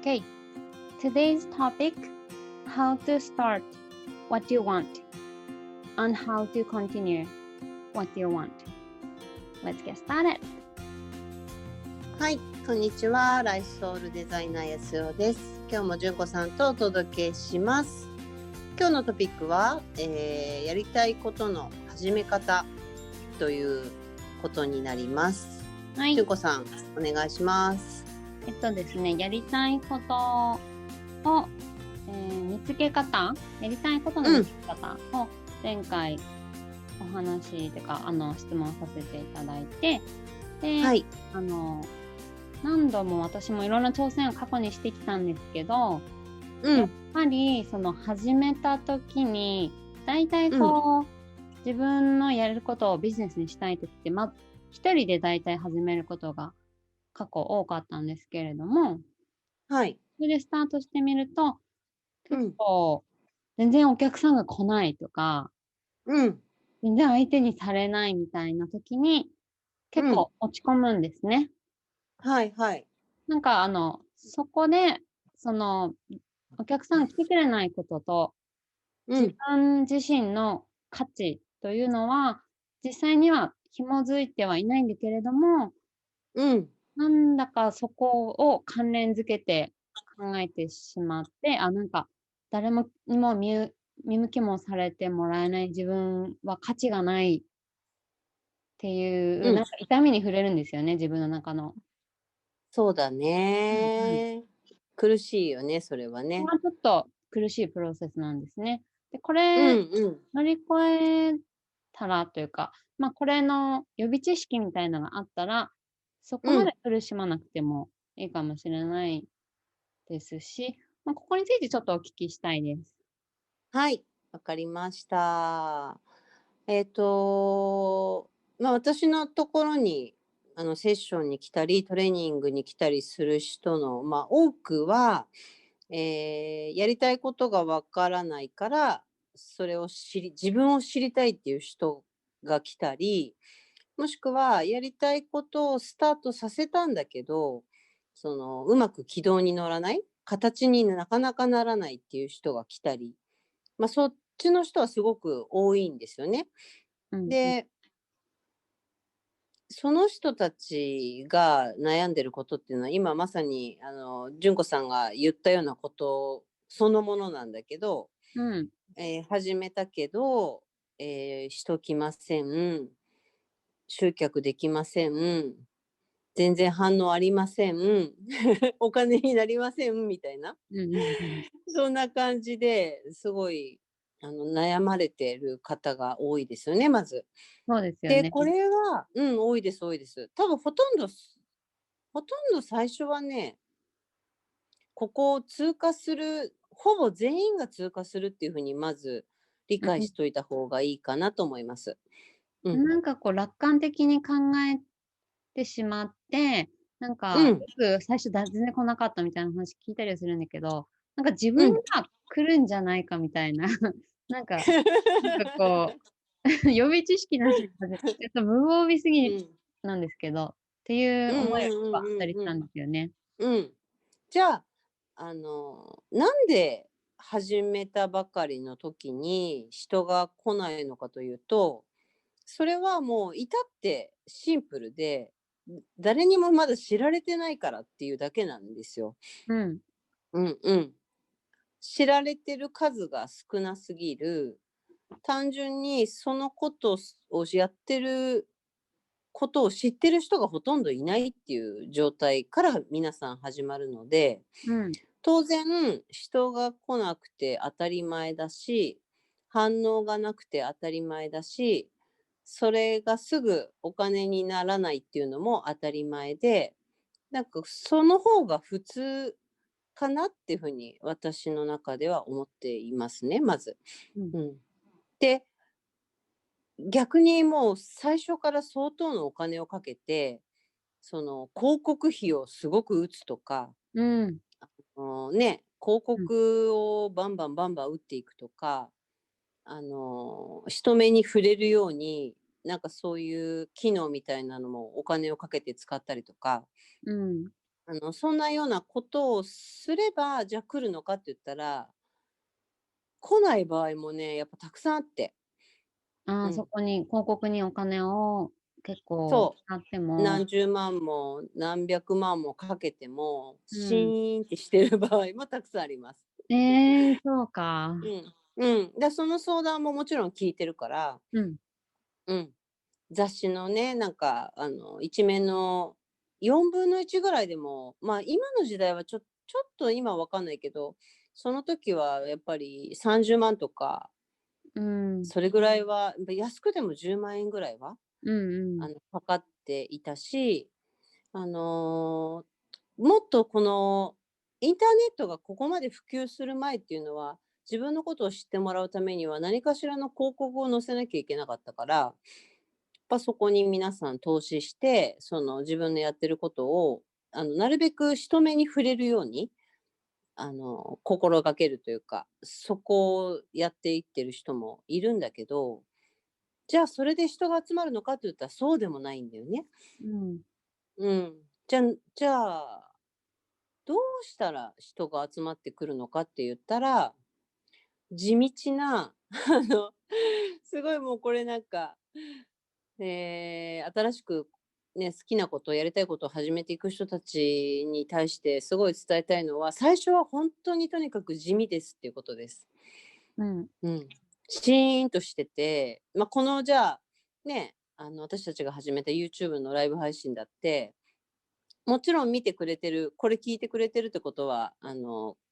Okay, today's topic, how to start what you want and how to continue what you want. Let's get started. はい、こんにちは。ライフソウルデザイナーやすおです。今日も純子さんとお届けします。今日のトピックは、やりたいことの始め方ということになります。はい。純子さん、お願いします。ですね、やりたいことを、見つけ方、やりたいことの見つけ方を前回お話とか質問させていただいて、で、はい、何度も私もいろんな挑戦を過去にしてきたんですけど、やっぱりその始めた時に大体自分のやることをビジネスにしたい時って一人で大体始めることが過去多かったんですけれども、はい、それでスタートしてみると結構全然お客さんが来ないとか、全然相手にされないみたいな時に結構落ち込むんですね。はいはい。なんかそこでお客さんが来てくれないことと、自分自身の価値というのは実際には紐づいてはいないんだけれども、なんだかそこを関連づけて考えてしまって、なんか誰にも見向きもされてもらえない自分は価値がないっていう、なんか痛みに触れるんですよね、自分の中の。そうだね、苦しいよね、それはね。ちょっと苦しいプロセスなんですね。で、これ、乗り越えたらというか、これの予備知識みたいなのがあったら、そこまで苦しまなくてもいいかもしれないですし、ここについてちょっとお聞きしたいです。はい、わかりました。私のところにセッションに来たりトレーニングに来たりする人の、多くは、やりたいことがわからないからそれを自分を知りたいっていう人が来たり、もしくはやりたいことをスタートさせたんだけどうまく軌道に乗らない形になかなかならないっていう人が来たり、そっちの人はすごく多いんですよね。で、その人たちが悩んでることっていうのは今まさに純子さんが言ったようなことそのものなんだけど、始めたけど、しときません、集客できません、全然反応ありませんお金になりませんみたいな、そんな感じですごい悩まれてる方が多いですよね、まず。そうですよね。で、これは、多いです、多いです。多分ほとんど最初はね、ここを通過する、ほぼ全員が通過するっていうふうにまず理解しといた方がいいかなと思います。なんか楽観的に考えてしまって、なんか、よく最初全然来なかったみたいな話聞いたりはするんだけど、なんか自分が来るんじゃないかみたいな、なんか予備知識なしで、ちょっと無防備すぎなんですけど、っていう思いがあったりしたんですよね。じゃあ、なんで始めたばかりの時に人が来ないのかというと、それはもう至ってシンプルで、誰にもまだ知られてないからっていうだけなんですよ。知られてる数が少なすぎる。単純にそのことをやってることを知ってる人がほとんどいないっていう状態から皆さん始まるので、当然人が来なくて当たり前だし、反応がなくて当たり前だし、それがすぐお金にならないっていうのも当たり前で、なんかその方が普通かなっていうふうに私の中では思っていますね、まず。で、逆にもう最初から相当のお金をかけて、広告費をすごく打つとか、広告をバンバンバンバン打っていくとか、人目に触れるように、なんかそういう機能みたいなのもお金をかけて使ったりとか、そんなようなことをすれば、じゃあ来るのかって言ったら、来ない場合もね、やっぱたくさんあって。ああ、そうん。こに広告にお金を結構そ使ってう。も、何十万も何百万もかけても、シうん。ーンってしてる場合もたくさんあります。ええ、そうか。うん。うん。その相談ももちろん聞いてるから、うん。うん。雑誌のね、なんか、一面の4分の1ぐらいでも、まあ、今の時代はちょっと今わかんないけど、その時はやっぱり30万とか、うん。それぐらいは、やっぱ安くても10万円ぐらいは、うんうん。かかっていたし、もっとこのインターネットがここまで普及する前っていうのは、自分のことを知ってもらうためには何かしらの広告を載せなきゃいけなかったから、やっぱそこに皆さん投資して、その自分のやってることを、なるべく人目に触れるように、心がけるというか、そこをやっていってる人もいるんだけど、じゃあそれで人が集まるのかって言ったらそうでもないんだよね。うん。うん。じゃあどうしたら人が集まってくるのかって言ったら、地道な、すごいもうこれなんか、新しくね、好きなこと、やりたいことを始めていく人たちに対してすごい伝えたいのは、最初は本当にとにかく地味ですっていうことです。うん。うん。シーンとしてて、このじゃあ、ね、私たちが始めた YouTube のライブ配信だって、もちろん見てくれてる、これ聞いてくれてるってことは、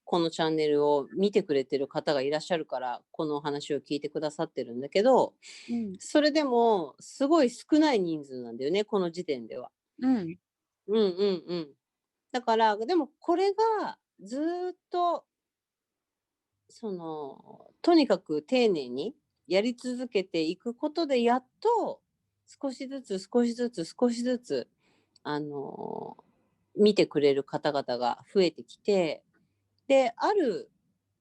このチャンネルを見てくれてる方がいらっしゃるから、このお話を聞いてくださってるんだけど、うん。それでもすごい少ない人数なんだよね、この時点では。うん。うんうんうん。だから、でもこれがずーっと、とにかく丁寧にやり続けていくことで、やっと少しずつ少しずつ少しずつ、あの、見てくれる方々が増えてきて、で、ある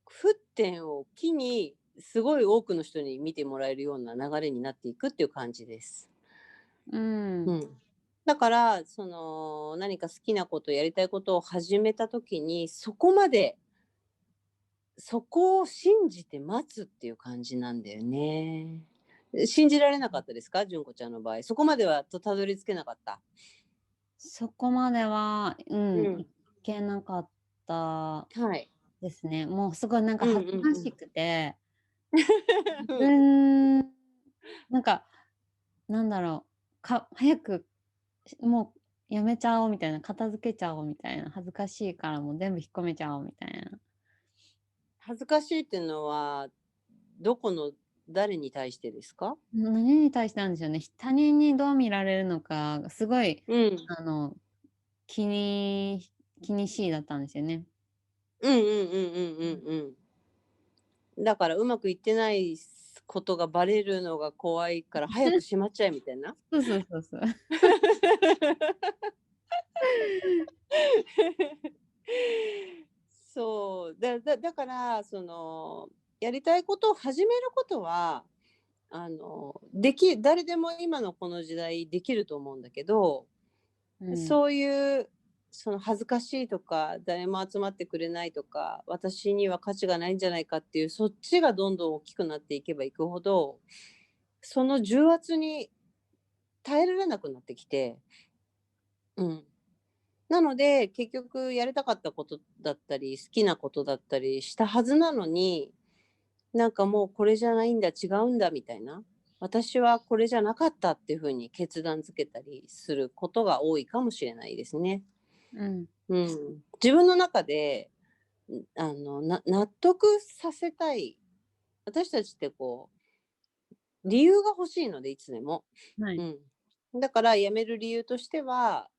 沸点を機に、すごい多くの人に見てもらえるような流れになっていくっていう感じです。うん。うん。だから、何か好きなこと、やりたいことを始めた時に、そこを信じて待つっていう感じなんだよね。信じられなかったですか？純子ちゃんの場合。そこまではたどり着けなかった？そこまでは、うん、いうん。けなかったはい。ですね。もうすごいなんかうん恥ずうんうん。かしくて、自うん。分、なんか、なんだろう、早く、もうやめちゃおうみたいな、片付けちゃおうみたいな、恥ずかしいからもう全部引っ込めちゃおうみたいな。恥ずかしいっていうのは、誰に対してですか？何に対してなんでしょうね。他人にどう見られるのか、すごい、うん。あの、気に気にしいだったんですよね。うんうんうんうんうんうん。だからうまくいってないことがバレるのが怖いから早くしまっちゃえみたいな。そうそうそうそう。そう、だから、やりたいことを始めることは、誰でも今のこの時代できると思うんだけど、うん。そういう、恥ずかしいとか、誰も集まってくれないとか、私には価値がないんじゃないかっていう、そっちがどんどん大きくなっていけばいくほど、その重圧に耐えられなくなってきて、うん。なので、結局やりたかったことだったり、好きなことだったりしたはずなのに、なんかもうこれじゃないんだ、違うんだみたいな。私はこれじゃなかったっていう風に決断づけたりすることが多いかもしれないですね。うん。うん。自分の中で、納得させたい。私たちって理由が欲しいので、いつでも。はい。うん。だから辞める理由としては、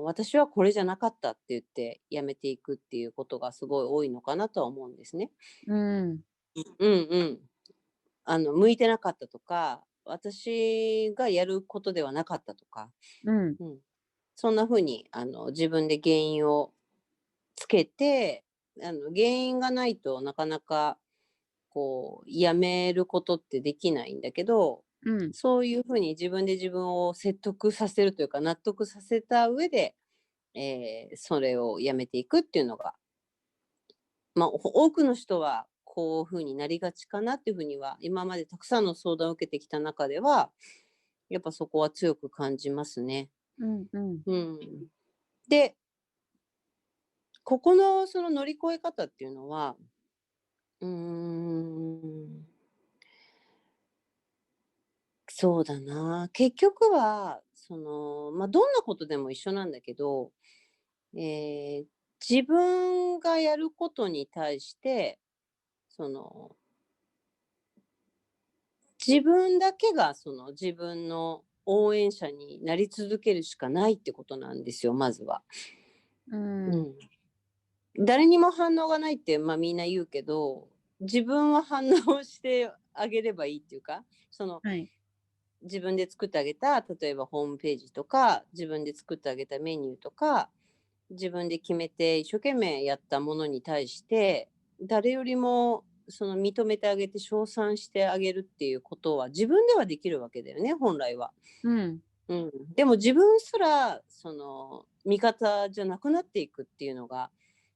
私はこれじゃなかったって言って辞めていくっていうことがすごい多いのかなとは思うんですね。うん。うんうん。向いてなかったとか、私がやることではなかったとか、うん。うん。そんな風に、自分で原因をつけて、原因がないとなかなかやめることってできないんだけど、うん。そういう風に自分で自分を説得させるというか、納得させた上で、それをやめていくっていうのが、多くの人はこういうふうになりがちかなっていうふうには、今までたくさんの相談を受けてきた中では、やっぱそこは強く感じますね。うんうん。うん。で、ここのその乗り越え方っていうのは、うーん、そうだな。結局は、どんなことでも一緒なんだけど、えー自分がやることに対して、その、自分だけがその自分の応援者になり続けるしかないってことなんですよ、まずは。うん。うん。誰にも反応がないって、みんな言うけど、自分は反応してあげればいいっていうか、はい。自分で作ってあげた、例えばホームページとか、自分で作ってあげたメニューとか、自分で決めて一生懸命やったものに対して、誰よりもその認めてあげて称賛してあげるっていうことは自分ではできるわけだよね、本来は。うん。うん。でも自分すら、味方じゃなくなっていくっていうのが、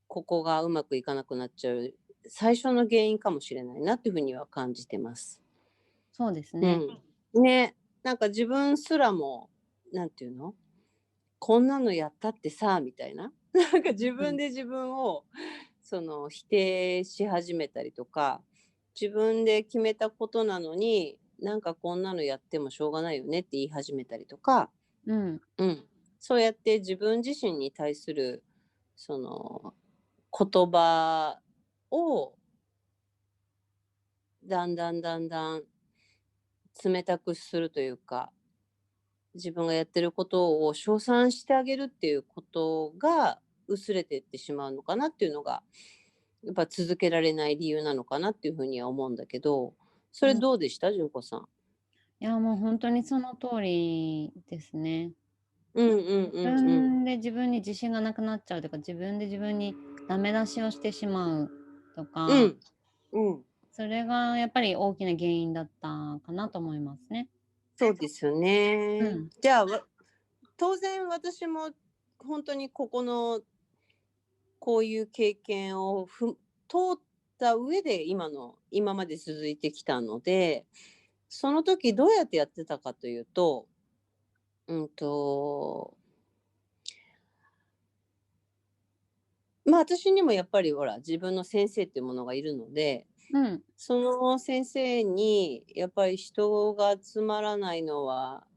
ここがうまくいかなくなっちゃう最初の原因かもしれないなっていうふうには感じてます。そうですね。うん。ね。なんか自分すらも、なんていうの、こんなのやったってさ、みたいな。なんか自うん。分で自分を、否定し始めたりとか、自分で決めたことなのに、なんかこんなのやってもしょうがないよねって言い始めたりとか、うん。うん。そうやって自分自身に対する、その、言葉を、だんだん冷たくするというか、自分がやってることを称賛してあげるっていうことが薄れていってしまうのかなっていうのが、やっぱ続けられない理由なのかなっていうふうには思うんだけど、それうん。どうでした純子さん？いや、もうほんとにその通りですね。うんうん自うんうん。分で自分に自信がなくなっちゃうというか、自分で自分にダメ出しをしてしまうとか、うん。うん。それがやっぱり大きな原因だったかなと思いますね。そうですよね。うん。じゃあ、当然私も本当にここのこういう経験を通った上で今まで続いてきたので、その時どうやってやってたかというと、うんと、私にもやっぱりほら、自分の先生っていうものがいるので、うん。その先生にやっぱり人が集まらないのは、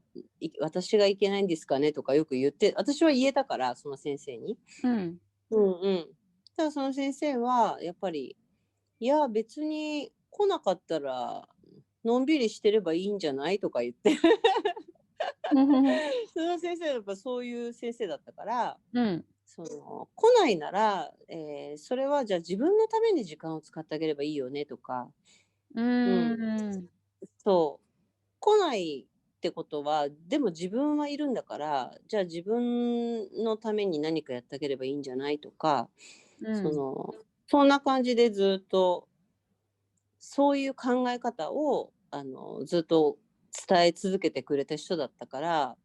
私がいけないんですかねとかよく言って、私は言えたから、その先生に。うん。うんうん。ただその先生はやっぱり、いや、別に来なかったら、のんびりしてればいいんじゃないとか言って、その先生はやっぱそういう先生だったから、うん。来ないなら、それはじゃあ自分のために時間を使ってあげればいいよねとか、ううん、ーん。そう、来ないってことは、でも自分はいるんだから、じゃあ自分のために何かやってあげればいいんじゃないとか、うん。その、そんな感じでずっとそういう考え方を、ずっと伝え続けてくれた人だったから、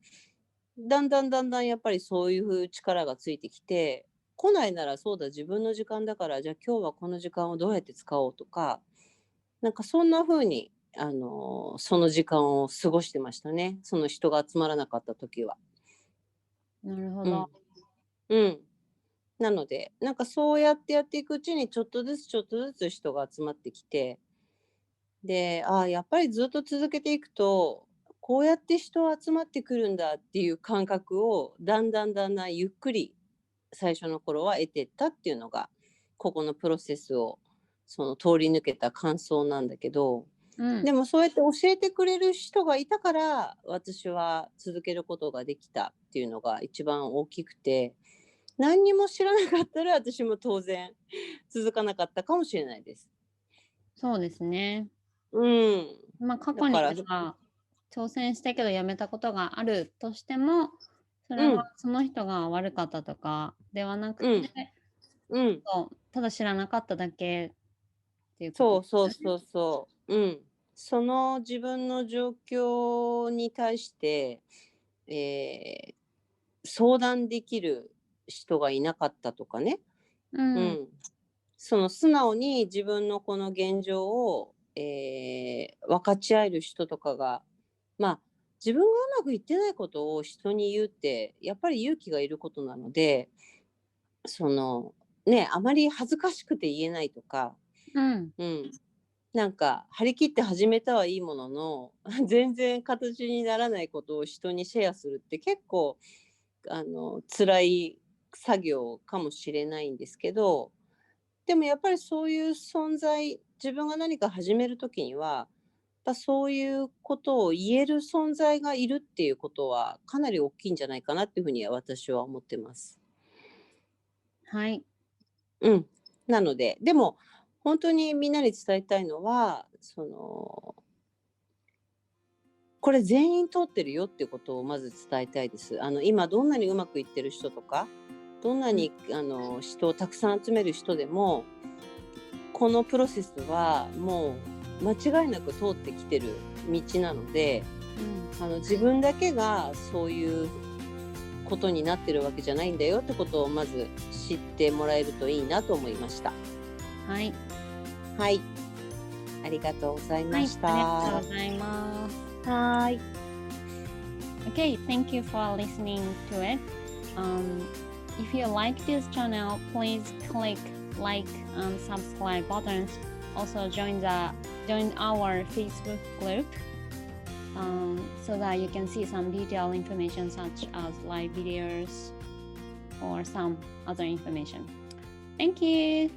だんだんやっぱりそういう力がついてきて、来ないならそうだ、自分の時間だから、じゃあ今日はこの時間をどうやって使おうとか、なんかそんな風に、その時間を過ごしてましたね。その人が集まらなかった時は。なるほど。うん。うん。なので、なんかそうやってやっていくうちにちょっとずつ人が集まってきて、で、ああ、やっぱりずっと続けていくと、こうやって人集まってくるんだっていう感覚をだんだんゆっくり最初の頃は得てったっていうのが、ここのプロセスを通り抜けた感想なんだけど、うん。でもそうやって教えてくれる人がいたから、私は続けることができたっていうのが一番大きくて、何にも知らなかったら私も当然続かなかったかもしれないです。そうですね。うん。過去にだから、挑戦したけどやめたことがあるとしても、それはうん、その人が悪かったとかではなくて、うん、うん。ただ知らなかっただけっていうことそうですよね。そうそうそう。うん。その自分の状況に対して、え相談できる人がいなかったとかね、ううんん、その素直に自分のこの現状を、分かち合える人とかが、まあ自分がうまくいってないことを人に言うってやっぱり勇気がいることなので、そのね、あまり恥ずかしくて言えないとか、うん、うん、なんか張り切って始めたはいいものの全然形にならないことを人にシェアするって結構辛い作業かもしれないんですけど、でもやっぱりそういう存在、自分が何か始める時にはやっぱそういうことを言える存在がいるっていうことはかなり大きいんじゃないかなっていうふうには私は思ってます。はい。うん。なので、でも本当にみんなに伝えたいのは、これ全員通ってるよっていうことをまず伝えたいです。今どんなにうまくいってる人とか、どんなに人をたくさん集める人でも、このプロセスはもう間違いなく通ってきてる道なので、自分だけがそういうことになってるわけじゃないんだよってことをまず知ってもらえるといいなと思いました。はい。はい、ありがとうございはい、ましありがとた。うございます。はい。Okay, thank you for listening to it. If you like this channel, please click like and subscribe buttons. Also join our Facebook group so that you can see some detailed information such as live videos or some other information. Thank you.